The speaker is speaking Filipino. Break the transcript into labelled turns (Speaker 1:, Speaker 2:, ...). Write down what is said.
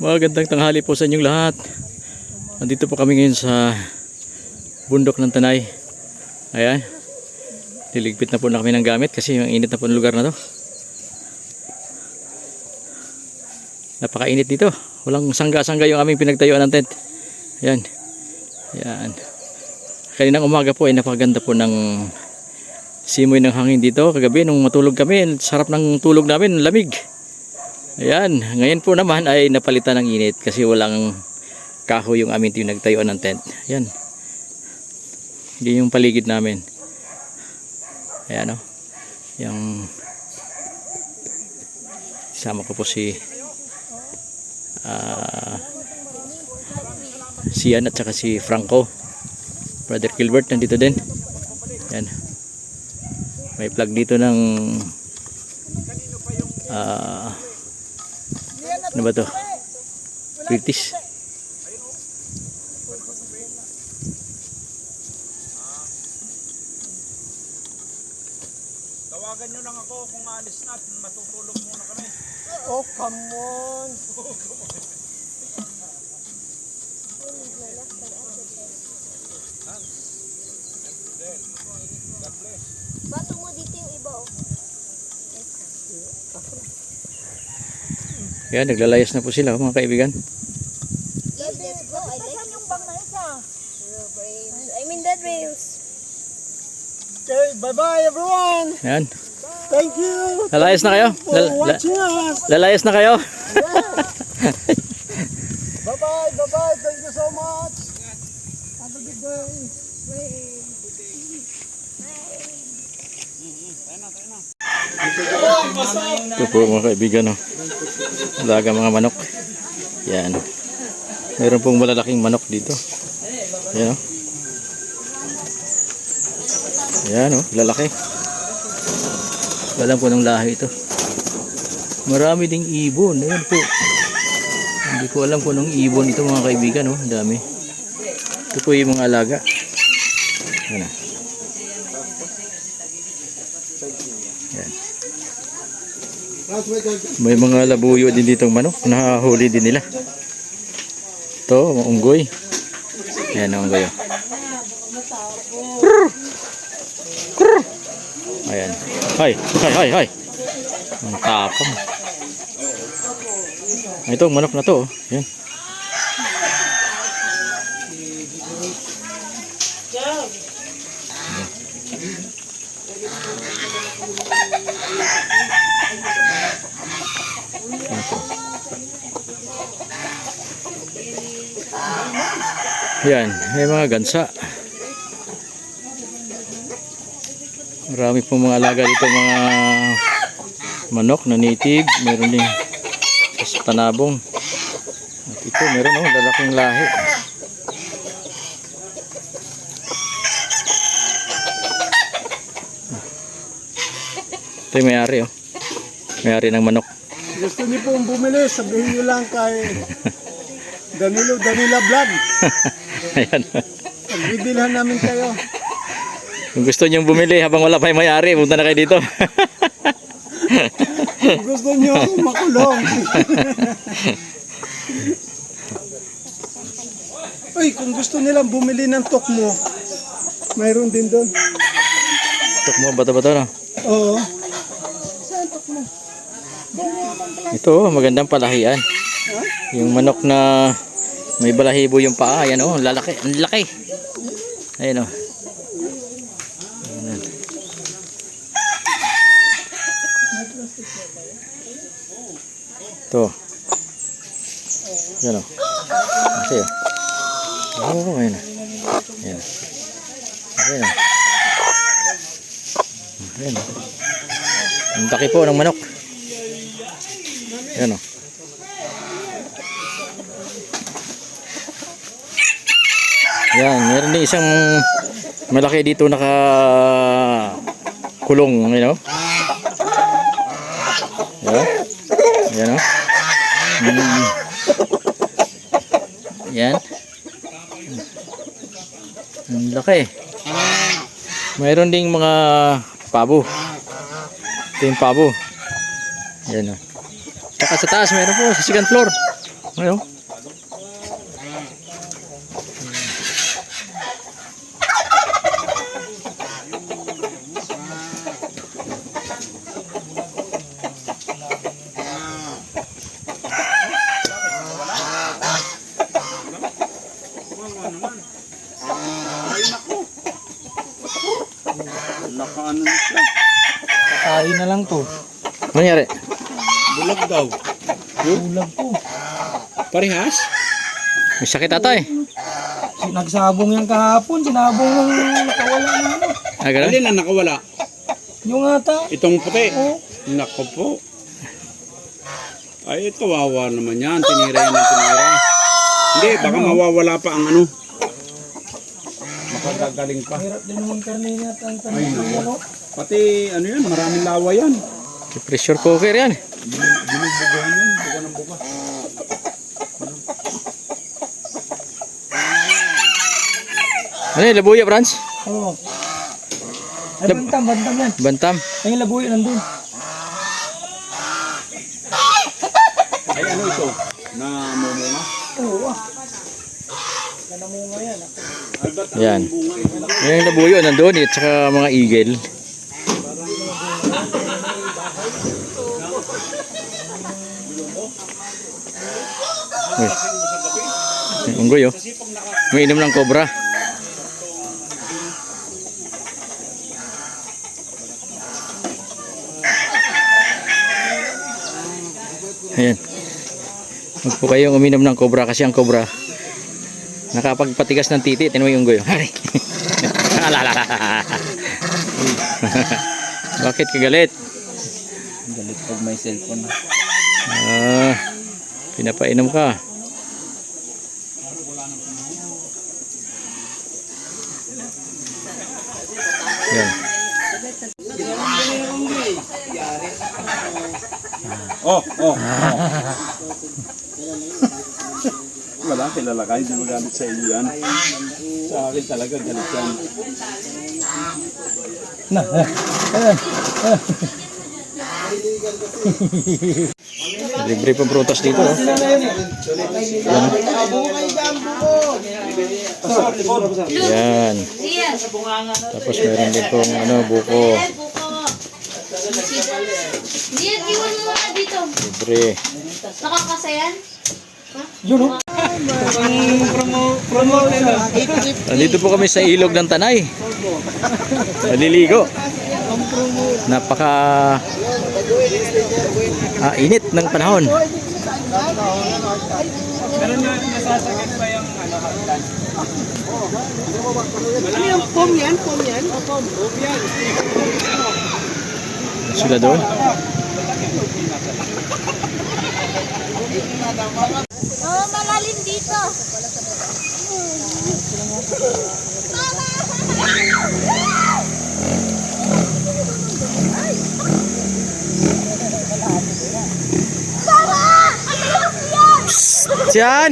Speaker 1: Magandang tanghali po sa inyong lahat. Nandito po kami ngayon sa bundok ng Tanay. Ayan. Liligpit na po na kami ng gamit kasi yung init na po ng lugar na to. Napakainit dito. Walang sangga-sangga yung aming pinagtayuan ng tent. Ayan. Ayan. Kaninang umaga po ay napakaganda po ng simoy ng hangin dito. Kagabi nung matulog kami, sarap ng tulog namin, lamig. Ayan, ngayon po naman ay napalitan ng init kasi walang kahoy yung aming pinagtayuan ng tent. Ayan. Hindi yung paligid namin. Ayan o. Yung isama ko po si Sian at saka si Franco. Brother Gilbert nandito din. Ayan. May plug dito ng ano ba to? British.
Speaker 2: Tawagan nyo lang ako kung alis na at matutulog muna kami.
Speaker 3: Oh, come on.
Speaker 4: Bato mo dito yung iba oh.
Speaker 1: Yan, naglalayas na po sila mga kaibigan.
Speaker 4: Yes, let's go. I like
Speaker 3: Saan yung bang na isa?
Speaker 4: rails. I mean that rails.
Speaker 3: Okay, bye-bye everyone.
Speaker 1: Yan.
Speaker 3: Thank you.
Speaker 1: Lalayas na kayo?
Speaker 3: For watching us.
Speaker 1: Lalayas na kayo?
Speaker 3: Bye-bye, bye-bye. Thank you so much. Have a good day.
Speaker 1: Ito po mga kaibigan, no? Alaga mga manok. Yan. Meron pong malalaking manok dito. Yan, no? Yan, no? Lalaki. Alam po ng lahi ito. Marami ding ibon. Ayan po. Hindi ko alam kung anong ibon ito mga kaibigan, no? Ang dami. Ito po yung mga alaga. Yan, no? Yan. May mga labuyo din ditong manok. Nahahuli din nila. Ito, mga unggoy. Ayan ang unggoy. Ayan. Hay, hay, hay, hay. Ang tapang. Ito, manok na to. Ayan. Yan, may mga gansa. Marami pong mga alaga dito, mga manok na native. Meron din sa panabong. At ito, meron lalaking lahi. Ito yung may-ari, oh. May-ari ng manok.
Speaker 3: Gusto niyo pong bumili, sabihin niyo lang kay Danilo Vlog.
Speaker 1: Ayan.
Speaker 3: Pagbibilhan namin kayo.
Speaker 1: Kung gusto nyo bumili habang wala pa yung may-ari, punta na kayo dito.
Speaker 3: Kung gusto niyo makulong. Ay, kung gusto nilang bumili ng tokmo, mayroon din doon.
Speaker 1: Tok mo, bata-bata na.
Speaker 3: Oo.
Speaker 1: Ito, magandang palahian. Yung manok na may balahibo yung paa, ayan oh, lalaki, ang laki. Ayan oh. Ayan. Ito. Ayan oh. Kasi oh. Oh, ayan oh. Ayan. Ayan oh. Ayan oh. Ang laki po ng manok. Ayan oh. Yan, meron din isang malaki dito nakakulong, you know. Yan. Yan, no? Yan. Ang laki. Mayroon ding mga pabo. Ito yung pabo. Yan o. Saka sa taas meron po sa second floor. Ayun.
Speaker 2: Nakaano na siya.
Speaker 3: Tayo na lang to.
Speaker 1: Ano nangyari?
Speaker 2: Bulag daw.
Speaker 3: Bulag to.
Speaker 2: Parehas?
Speaker 1: May sakit ata eh.
Speaker 3: Nagsabong yan kahapon. Sinabong ng nakawala na ano.
Speaker 1: Ah, ganun?
Speaker 2: Alin ang nakawala?
Speaker 3: Yung ata.
Speaker 2: Itong puti.
Speaker 3: Oh.
Speaker 2: Nako po. Ay, kawawa naman yan. Tinira yan ng tinira. Hindi, baka mawawala pa ang ano. Makagagaling pa.
Speaker 3: Hirap din naman karne niya. Ang
Speaker 2: Ay,
Speaker 3: tanong
Speaker 2: naku.
Speaker 3: ano.
Speaker 2: Pati ano yan, maraming lawa yan.
Speaker 1: Pressure cooker yan.
Speaker 2: Binubugahan yan, buga ng buga.
Speaker 1: Ano yung labuya, Franz?
Speaker 3: Oo. Ay, bantam yan.
Speaker 1: Bantam.
Speaker 3: Ay, yung labuyo nandun.
Speaker 2: Ay, ano ito? Na mumunga?
Speaker 3: Oo ah. Kanamunga yan.
Speaker 2: Ay, ba't ang
Speaker 1: Yan.
Speaker 2: bunga ito?
Speaker 1: Yan yung labuyo nandun at saka mga eagle. Uy. Yung unggoy oh. May inom ng cobra. Ayan. Huwag po kayong uminom ng cobra kasi ang cobra nakapagpatigas ng titi. Tinan mo yung unggoy. Hari. Bakit kagalit?
Speaker 3: Galit pag may cellphone.
Speaker 1: Ah, pinapainom ka. Yan.
Speaker 2: Oh. Wala, kilala ka. Hindi magamit sa iyo yan. Sa akin talaga, galit yan.
Speaker 1: Libre pang prutas dito. Oh. Yan. Tapos meron din pong ano, buko.
Speaker 4: Diyan, iwan mo nga dito.
Speaker 1: Libre.
Speaker 4: Nakakasayan?
Speaker 3: Yun oh.
Speaker 1: Nandito po kami sa ilog ng Tanay. Naliligo. Napaka init ng panahon.
Speaker 2: Pero nasasakit pa yung ano, hagdan.
Speaker 3: Ano yung pom yan? Pom yan?
Speaker 1: Sila doon.
Speaker 4: Oo, malalim dito.
Speaker 1: Diyan!